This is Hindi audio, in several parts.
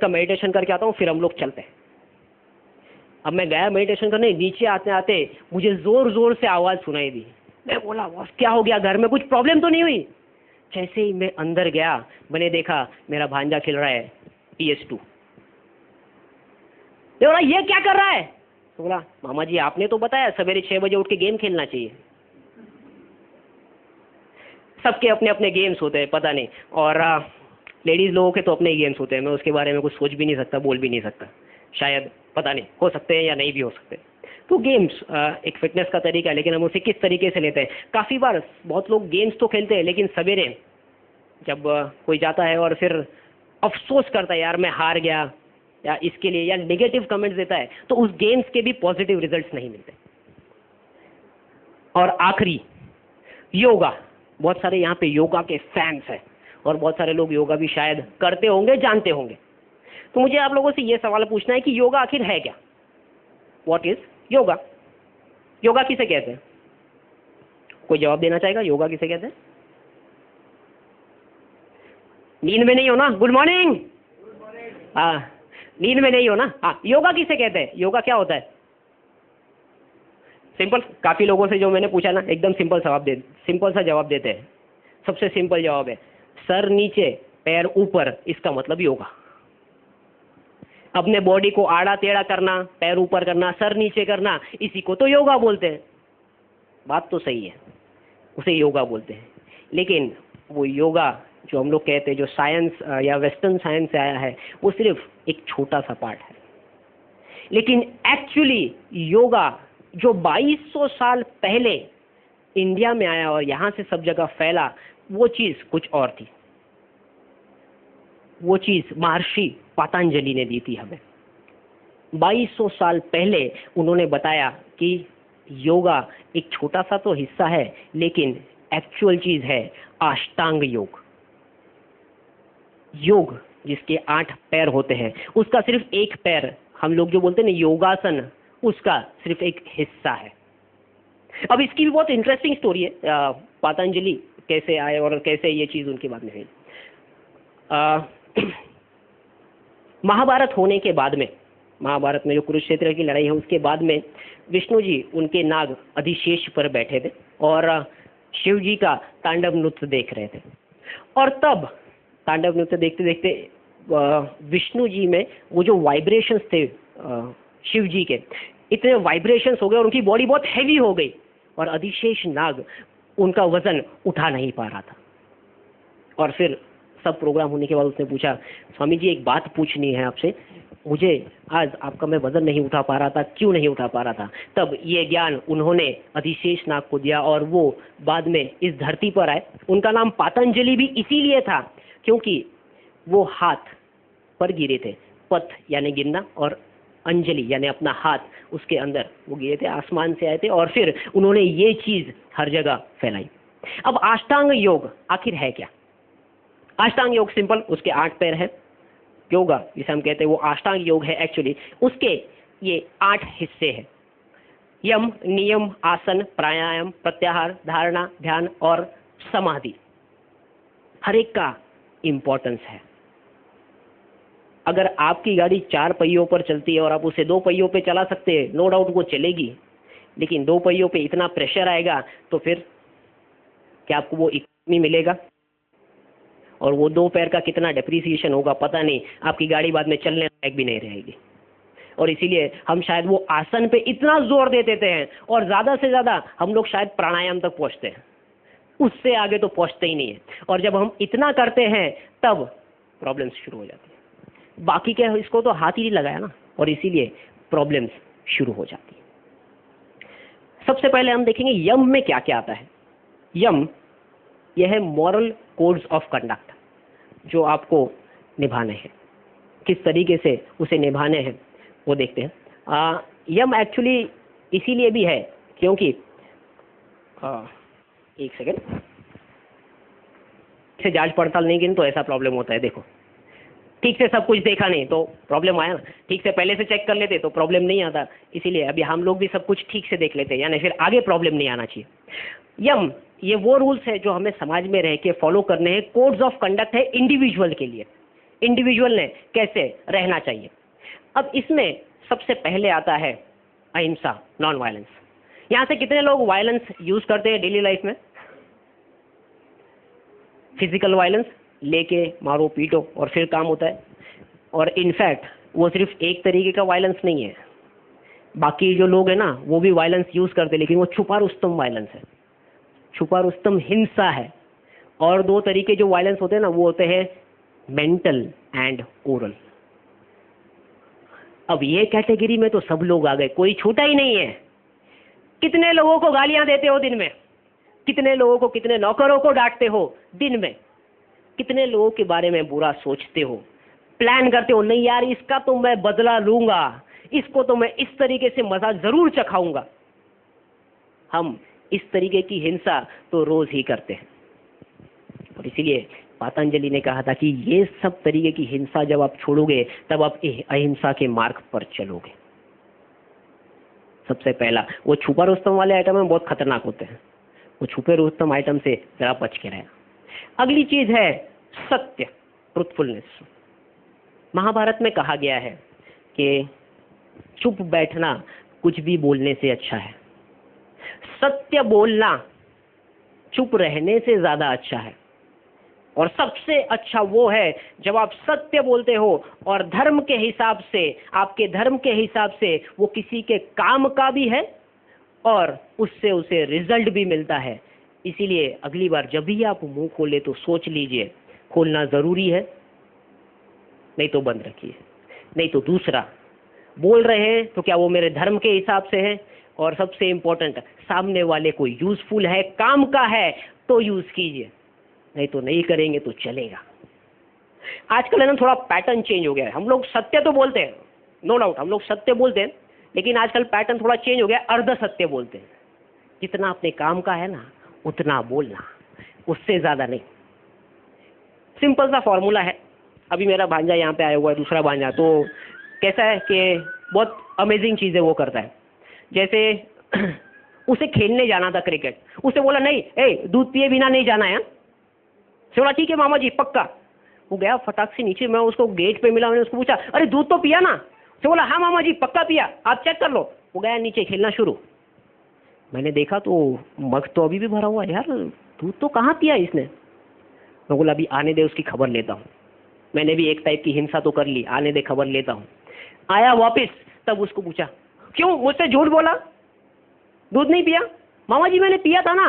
का मेडिटेशन करके आता हूँ, फिर हम लोग चलते हैं। अब मैं गया मेडिटेशन करने, नीचे आते आते मुझे जोर जोर से आवाज़ सुनाई दी। मैं बोला बॉस क्या हो गया, घर में कुछ प्रॉब्लम तो नहीं हुई? जैसे ही मैं अंदर गया, मैंने देखा मेरा भांजा खेल रहा है PS2। बोला ये क्या कर रहा है? तो बोला मामा जी आपने तो बताया सवेरे 6 बजे उठ के गेम खेलना चाहिए। सबके अपने अपने गेम्स होते हैं, पता नहीं, और लेडीज लोगों के तो अपने ही गेम्स होते हैं। मैं उसके बारे में कुछ सोच भी नहीं सकता, बोल भी नहीं सकता, शायद पता नहीं हो सकते हैं या नहीं भी हो सकते। तो गेम्स एक फिटनेस का तरीका है, लेकिन हम उसे किस तरीके से लेते हैं। काफ़ी बार बहुत लोग गेम्स तो खेलते हैं, लेकिन सवेरे जब कोई जाता है और फिर अफसोस करता है यार मैं हार गया या इसके लिए, या नेगेटिव कमेंट्स देता है, तो उस गेम्स के भी पॉजिटिव रिजल्ट्स नहीं मिलते। और आखिरी योगा, बहुत सारे यहाँ पे योगा के फैंस हैं और बहुत सारे लोग योगा भी शायद करते होंगे, जानते होंगे। तो मुझे आप लोगों से ये सवाल पूछना है कि योगा आखिर है क्या? What is yoga? योगा किसे कहते हैं? कोई जवाब देना चाहेगा? योगा किसे कहते हैं? नींद में नहीं हो ना? Good morning. हाँ, नींद में नहीं हो ना? हाँ, योगा किसे कहते हैं? योगा क्या होता है? सिंपल, काफी लोगों से जो मैंने पूछा ना, एकदम सिंपल सा जवाब देते हैं। सबसे सिंपल जवाब है सर नीचे पैर ऊपर, इसका मतलब योगा। अपने बॉडी को आड़ा टेढ़ा करना, पैर ऊपर करना, सर नीचे करना, इसी को तो योगा बोलते हैं। बात तो सही है, उसे योगा बोलते हैं। लेकिन वो योगा जो हम लोग कहते हैं, जो साइंस या वेस्टर्न साइंस से आया है, वो सिर्फ एक छोटा सा पार्ट है। लेकिन एक्चुअली योगा जो 2200 साल पहले इंडिया में आया और यहाँ से सब जगह फैला, वो चीज़ कुछ और थी। वो चीज़ महर्षि पतंजलि ने दी थी हमें। 2200 साल पहले उन्होंने बताया कि योगा एक छोटा सा तो हिस्सा है, लेकिन एक्चुअल चीज़ है अष्टांग योग। योग जिसके 8 पैर होते हैं, उसका सिर्फ एक पैर, हम लोग जो बोलते हैं ना योगासन, उसका सिर्फ एक हिस्सा है। अब इसकी भी बहुत इंटरेस्टिंग स्टोरी है, पतंजलि कैसे आए और कैसे ये चीज़ उनके बाद में हुई। महाभारत होने के बाद में, महाभारत में जो कुरुक्षेत्र की लड़ाई है उसके बाद में, विष्णु जी उनके नाग अधिशेष पर बैठे थे और शिव जी का तांडव नृत्य देख रहे थे। और तब तांडव नृत्य देखते देखते विष्णु जी में वो जो वाइब्रेशंस थे शिव जी के, इतने वाइब्रेशंस हो गए और उनकी बॉडी बहुत हैवी हो गई और अधिशेष नाग उनका वजन उठा नहीं पा रहा था। और फिर सब प्रोग्राम होने के बाद उसने पूछा, स्वामी जी एक बात पूछनी है आपसे, मुझे आज आपका मैं वजन नहीं उठा पा रहा था, क्यों नहीं उठा पा रहा था? तब ये ज्ञान उन्होंने अधिशेष नाग को दिया और वो बाद में इस धरती पर आए। उनका नाम पतंजलि भी इसीलिए था क्योंकि वो हाथ पर गिरे थे। पथ यानी गिरना और अंजलि यानी अपना हाथ, उसके अंदर वो गिरे थे, आसमान से आए थे और फिर उन्होंने ये चीज़ हर जगह फैलाई। अब अष्टांग योग आखिर है क्या? अष्टांग योग सिंपल, उसके 8 पैर है। योगा जिसे हम कहते हैं वो अष्टांग योग है एक्चुअली। उसके ये 8 हिस्से हैं, यम, नियम, आसन, प्राणायाम, प्रत्याहार, धारणा, ध्यान और समाधि। हर एक का इंपॉर्टेंस है। अगर आपकी गाड़ी 4 पहियों पर चलती है और आप उसे 2 पहियों पे चला सकते हैं, नो डाउट वो चलेगी, लेकिन 2 पहियों पे इतना प्रेशर आएगा तो फिर क्या आपको वो इकोनॉमी मिलेगा? और वो 2 पैर का कितना डेप्रिसिएशन होगा पता नहीं, आपकी गाड़ी बाद में चलने लायक भी नहीं रहेगी। और इसीलिए हम शायद वो आसन पे इतना जोर दे देते हैं और ज़्यादा से ज़्यादा हम लोग शायद प्राणायाम तक पहुँचते हैं, उससे आगे तो पहुँचते ही नहीं है। और जब हम इतना करते हैं तब प्रॉब्लम्स शुरू हो जाती है। बाकी के इसको तो हाथ ही नहीं लगाया ना, और इसीलिए प्रॉब्लम्स शुरू हो जाती है। सबसे पहले हम देखेंगे यम में क्या क्या आता है। यम यह है मॉरल कोड्स ऑफ कंडक्ट, जो आपको निभाने हैं, किस तरीके से उसे निभाने हैं वो देखते हैं। यम एक्चुअली इसीलिए भी है क्योंकि एक सेकेंड से जांच पड़ताल नहीं की तो ऐसा प्रॉब्लम होता है। देखो ठीक से सब कुछ देखा नहीं तो प्रॉब्लम आया ना, ठीक से पहले से चेक कर लेते तो प्रॉब्लम नहीं आता। इसीलिए अभी हम लोग भी सब कुछ ठीक से देख लेते हैं, यानी फिर आगे प्रॉब्लम नहीं आना चाहिए। यम ये वो रूल्स है जो हमें समाज में रह के फॉलो करने हैं, कोड्स ऑफ कंडक्ट है इंडिविजुअल के लिए। इंडिविजुअल ने कैसे रहना चाहिए। अब इसमें सबसे पहले आता है अहिंसा, नॉन वायलेंस। यहाँ से कितने लोग वायलेंस यूज करते हैं डेली लाइफ में? फिजिकल वायलेंस, लेके मारो पीटो और फिर काम होता है। और इनफैक्ट वो सिर्फ एक तरीके का वायलेंस नहीं है, बाकी जो लोग हैं ना वो भी वायलेंस यूज करते हैं, लेकिन वो छुपा रुस्तम वायलेंस है, छुपा रुस्तम हिंसा है। और दो तरीके जो वायलेंस होते हैं ना वो होते हैं मेंटल एंड ओरल। अब ये कैटेगरी में तो सब लोग आ गए, कोई छूटा ही नहीं है। कितने लोगों को गालियां देते हो दिन में? कितने लोगों को, कितने नौकरों को डांटते हो दिन में? कितने लोगों के बारे में बुरा सोचते हो, प्लान करते हो, नहीं यार इसका तो मैं बदला लूंगा, इसको तो मैं इस तरीके से मजा जरूर चखाऊंगा। हम इस तरीके की हिंसा तो रोज ही करते हैं। और इसीलिए पतंजलि ने कहा था कि ये सब तरीके की हिंसा जब आप छोड़ोगे तब आप अहिंसा के मार्ग पर चलोगे। सबसे पहला वो छुपा रुस्तम वाले आइटम में बहुत खतरनाक होते हैं, वो छुपे रुस्तम आइटम से जरा बच के रहे। अगली चीज है सत्य, ट्रुथफुलनेस। महाभारत में कहा गया है कि चुप बैठना कुछ भी बोलने से अच्छा है, सत्य बोलना चुप रहने से ज्यादा अच्छा है। और सबसे अच्छा वो है जब आप सत्य बोलते हो और धर्म के हिसाब से, आपके धर्म के हिसाब से वो किसी के काम का भी है और उससे उसे रिजल्ट भी मिलता है। इसीलिए अगली बार जब भी आप मुंह खोले तो सोच लीजिए खोलना जरूरी है, नहीं तो बंद रखिए। नहीं तो दूसरा, बोल रहे हैं तो क्या वो मेरे धर्म के हिसाब से है, और सबसे इंपॉर्टेंट सामने वाले को यूजफुल है, काम का है तो यूज कीजिए, नहीं तो नहीं करेंगे तो चलेगा। आजकल है ना थोड़ा पैटर्न चेंज हो गया है। हम लोग सत्य तो बोलते हैं, नो डाउट हम लोग सत्य बोलते हैं, लेकिन आजकल पैटर्न थोड़ा चेंज हो गया है, अर्ध सत्य बोलते हैं। जितना अपने काम का है ना उतना बोलना, उससे ज्यादा नहीं। सिंपल सा फॉर्मूला है। अभी मेरा भांजा यहाँ पे आया हुआ है, दूसरा भांजा, तो कैसा है कि बहुत अमेजिंग चीजें वो करता है। जैसे उसे खेलने जाना था क्रिकेट, उसे बोला नहीं, ए दूध पिए बिना नहीं जाना है। बोला ठीक है मामा जी पक्का। वो गया फटाक से नीचे, मैं उसको गेट पे मिला, मैंने उसको पूछा अरे दूध तो पिया ना? तो बोला हाँ मामा जी पक्का पिया, आप चेक कर लो। वो गया नीचे खेलना शुरू। मैंने देखा तो मग तो अभी भी भरा हुआ है, यार दूध तो कहाँ पिया इसने। मैं बोला अभी आने दे, उसकी खबर लेता हूँ। मैंने भी एक टाइप की हिंसा तो कर ली, आने दे खबर लेता हूँ। आया वापिस, तब उसको पूछा क्यों मुझसे झूठ बोला, दूध नहीं पिया? मामा जी मैंने पिया था ना,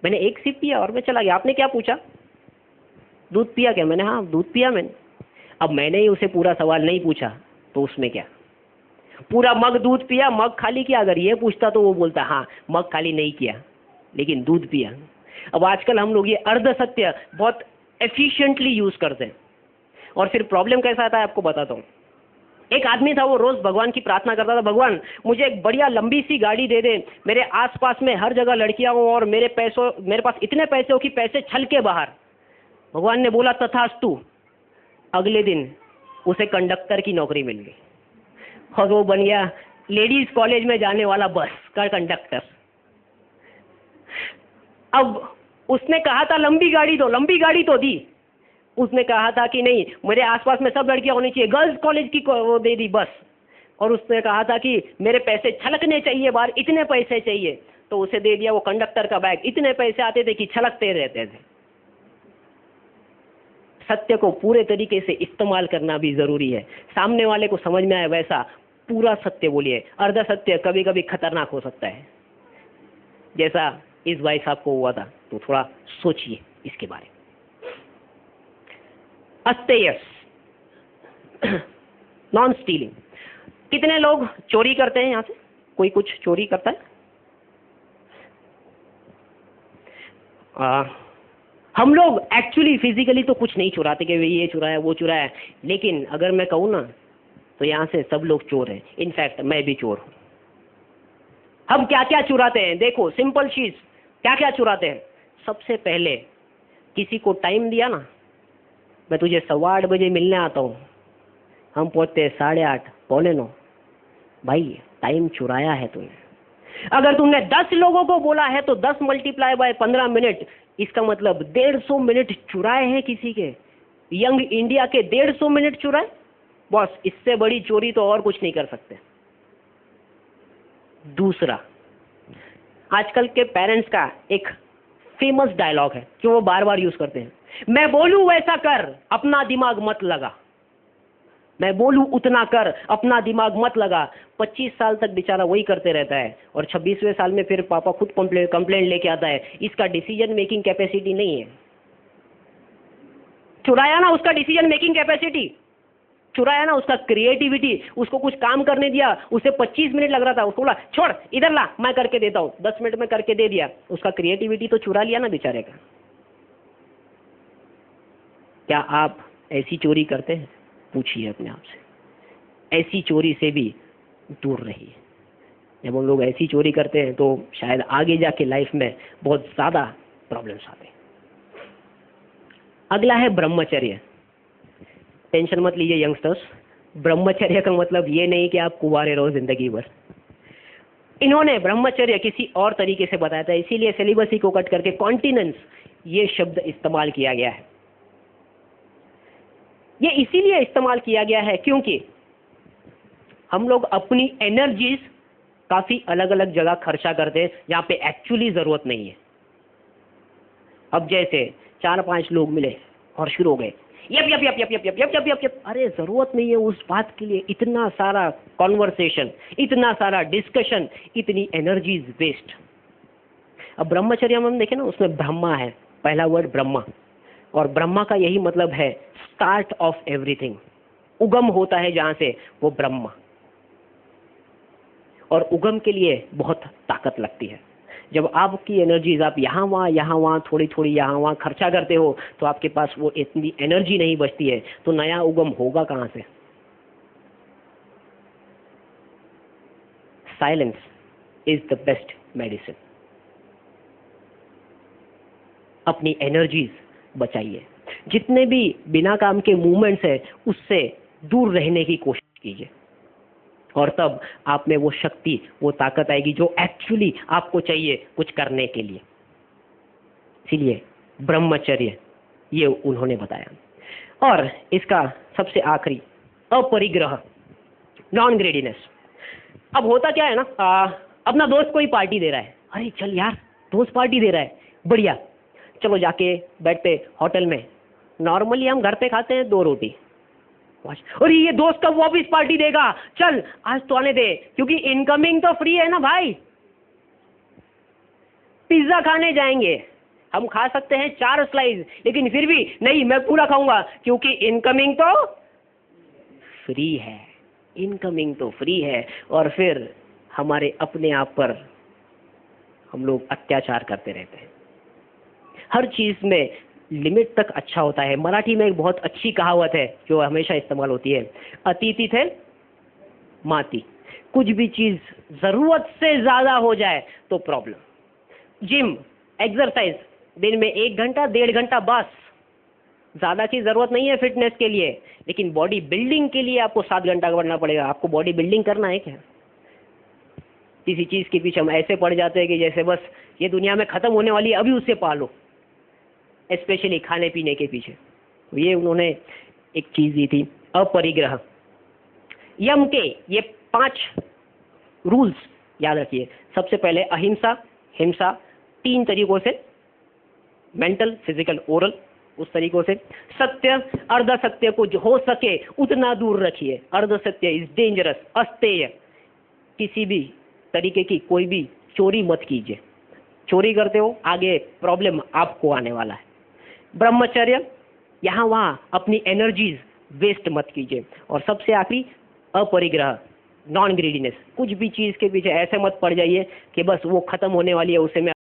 मैंने एक सिप पिया और मैं चला गया। आपने क्या पूछा, दूध पिया क्या? मैंने हाँ दूध पिया मैंने। अब मैंने ही उसे पूरा सवाल नहीं पूछा तो उसमें क्या, पूरा मग दूध पिया, मग खाली किया। अगर ये पूछता तो वो बोलता हाँ मग खाली नहीं किया लेकिन दूध पिया। अब आजकल हम लोग ये अर्ध सत्य बहुत एफिशिएंटली यूज करते हैं। और फिर प्रॉब्लम कैसा आता है आपको बताता हूँ। एक आदमी था, वो रोज भगवान की प्रार्थना करता था, भगवान मुझे एक बढ़िया लंबी सी गाड़ी दे दे, मेरे आसपास में हर जगह लड़कियां हो और मेरे पास इतने पैसे हो कि पैसे छल के बाहर। भगवान ने बोला तथास्तु। अगले दिन उसे कंडक्टर की नौकरी मिल गई और वो बन गया लेडीज कॉलेज में जाने वाला बस का कंडक्टर। अब उसने कहा था लंबी गाड़ी दो, लंबी गाड़ी तो दी। उसने कहा था कि नहीं मेरे आसपास में सब लड़कियां होनी चाहिए, गर्ल्स कॉलेज की वो दे दी बस। और उसने कहा था कि मेरे पैसे छलकने चाहिए बाहर, इतने पैसे चाहिए, तो उसे दे दिया वो कंडक्टर का बैग। इतने पैसे आते थे कि छलकते रहते थे। सत्य को पूरे तरीके से इस्तेमाल करना भी जरूरी है। सामने वाले को समझ में आए वैसा पूरा सत्य बोलिए। अर्ध सत्य कभी कभी खतरनाक हो सकता है, जैसा इस भाई साहब को हुआ था। तो थोड़ा सोचिए इसके बारे में। अस्तेयस, नॉन स्टीलिंग। कितने लोग चोरी करते हैं? यहाँ से कोई कुछ चोरी करता है? हम लोग एक्चुअली फिजिकली तो कुछ नहीं चुराते कि ये चुराया वो चुराया, लेकिन अगर मैं कहूँ ना तो यहाँ से सब लोग चोर हैं। इनफैक्ट मैं भी चोर हूँ। हम क्या क्या चुराते हैं देखो, सिंपल चीज क्या क्या चुराते हैं। सबसे पहले किसी को टाइम दिया ना, मैं तुझे 8:15 बजे मिलने आता हूँ, हम पहुँचते हैं 8:30 पौने 9। भाई टाइम चुराया है तूने। अगर तुमने 10 लोगों को बोला है तो 10 × 15 मिनट, इसका मतलब 150 मिनट चुराए हैं किसी के। यंग इंडिया के 150 मिनट चुराए, बॉस इससे बड़ी चोरी तो और कुछ नहीं कर सकते। दूसरा, आजकल के पेरेंट्स का एक फेमस डायलॉग है जो वो बार बार यूज करते हैं, मैं बोलूं वैसा कर, अपना दिमाग मत लगा। मैं बोलूं उतना कर, अपना दिमाग मत लगा। 25 साल तक बेचारा वही करते रहता है और 26वें साल में फिर पापा खुद कंप्लेंट लेके आता है, इसका डिसीजन मेकिंग कैपेसिटी नहीं है। चुराया ना उसका डिसीजन मेकिंग कैपेसिटी, चुराया ना उसका क्रिएटिविटी, उसको कुछ काम करने दिया, उसे 25 मिनट लग रहा था, उसको बोला छोड़ इधर ला मैं करके देता हूं, 10 मिनट में करके दे दिया, उसका क्रिएटिविटी तो चुरा लिया ना बेचारे का। क्या आप ऐसी चोरी करते हैं? पूछिए अपने आप से। ऐसी चोरी से भी दूर रहिए। जब हम लोग ऐसी चोरी करते हैं तो शायद आगे जाके लाइफ में बहुत ज्यादा प्रॉब्लम्स आते हैं। अगला है ब्रह्मचर्य। टेंशन मत लीजिए यंगस्टर्स, ब्रह्मचर्य का मतलब ये नहीं कि आप कुंवारे रहो जिंदगी भर। इन्होंने ब्रह्मचर्य किसी और तरीके से बताया था, इसीलिए सिलेबस को कट करके कॉन्टिनेंस ये शब्द इस्तेमाल किया गया है। ये इसीलिए इस्तेमाल किया गया है क्योंकि हम लोग अपनी एनर्जीज काफी अलग अलग जगह खर्चा करते हैं जहां पे एक्चुअली जरूरत नहीं है। अब जैसे 4-5 लोग मिले और शुरू हो गए yup yup yup yup yup yup yup yup yup yup, अरे जरूरत नहीं है उस बात के लिए, इतना सारा कॉन्वर्सेशन, इतना सारा डिस्कशन, इतनी एनर्जीज वेस्ट। अब ब्रह्मचर्य में हम देखें ना, उसमें ब्रह्मा है, पहला वर्ड ब्रह्मा, और ब्रह्मा का यही मतलब है स्टार्ट ऑफ एवरीथिंग। उगम होता है जहां से, वो ब्रह्मा। और उगम के लिए बहुत ताकत लगती है। जब आपकी एनर्जीज आप यहाँ वहाँ थोड़ी थोड़ी यहाँ वहाँ खर्चा करते हो तो आपके पास वो इतनी एनर्जी नहीं बचती है, तो नया उगम होगा कहाँ से? Silence is the best medicine. अपनी एनर्जीज बचाइए। जितने भी बिना काम के मूवमेंट्स है उससे दूर रहने की कोशिश कीजिए, और तब आप में वो शक्ति, वो ताकत आएगी जो एक्चुअली आपको चाहिए कुछ करने के लिए। इसीलिए ब्रह्मचर्य ये उन्होंने बताया। और इसका सबसे आखिरी, अपरिग्रह, नॉन ग्रेडीनेस। अब होता क्या है ना, अपना दोस्त कोई पार्टी दे रहा है, अरे चल यार दोस्त पार्टी दे रहा है, बढ़िया, चलो जाके बैठते होटल में। नॉर्मली हम घर पे खाते हैं 2 रोटी, और ये दोस्त कब वापिस पार्टी देगा, चल आज तो आने दे, क्योंकि इनकमिंग तो फ्री है ना भाई। पिज्जा खाने जाएंगे, हम खा सकते हैं 4 स्लाइस, लेकिन फिर भी नहीं मैं पूरा खाऊंगा क्योंकि इनकमिंग तो फ्री है, इनकमिंग तो फ्री है। और फिर हमारे अपने आप पर हम लोग अत्याचार करते रहते हैं। हर चीज में लिमिट तक अच्छा होता है। मराठी में एक बहुत अच्छी कहावत है जो हमेशा इस्तेमाल होती है, अतिथि थे माती। कुछ भी चीज जरूरत से ज्यादा हो जाए तो प्रॉब्लम। जिम, एक्सरसाइज दिन में 1 घंटा 1.5 घंटा बस, ज्यादा की जरूरत नहीं है फिटनेस के लिए। लेकिन बॉडी बिल्डिंग के लिए आपको 7 घंटा करना पड़ेगा। आपको बॉडी बिल्डिंग करना है क्या? किसी चीज के पीछे हम ऐसे पड़ जाते हैं कि जैसे बस ये दुनिया में खत्म होने वाली है, अभी उससे पालो, स्पेशली खाने पीने के पीछे। तो ये उन्होंने एक चीज दी थी, अपरिग्रह। यम के ये 5 रूल्स याद रखिए। सबसे पहले अहिंसा, हिंसा, 3 तरीकों से, मेंटल, फिजिकल, ओरल, उस तरीकों से। सत्य, अर्ध सत्य को जो हो सके उतना दूर रखिए। अर्ध सत्य इज डेंजरस, अस्तेय। किसी भी तरीके की कोई भी चोरी मत कीजिए। चोरी करते हो आगे प्रॉब्लम आपको आने वाला है। ब्रह्मचर्य, यहाँ वहाँ अपनी एनर्जीज वेस्ट मत कीजिए। और सबसे आखिरी अपरिग्रह, नॉन ग्रीडीनेस। कुछ भी चीज़ के पीछे ऐसे मत पड़ जाइए कि बस वो खत्म होने वाली है, उसे मैं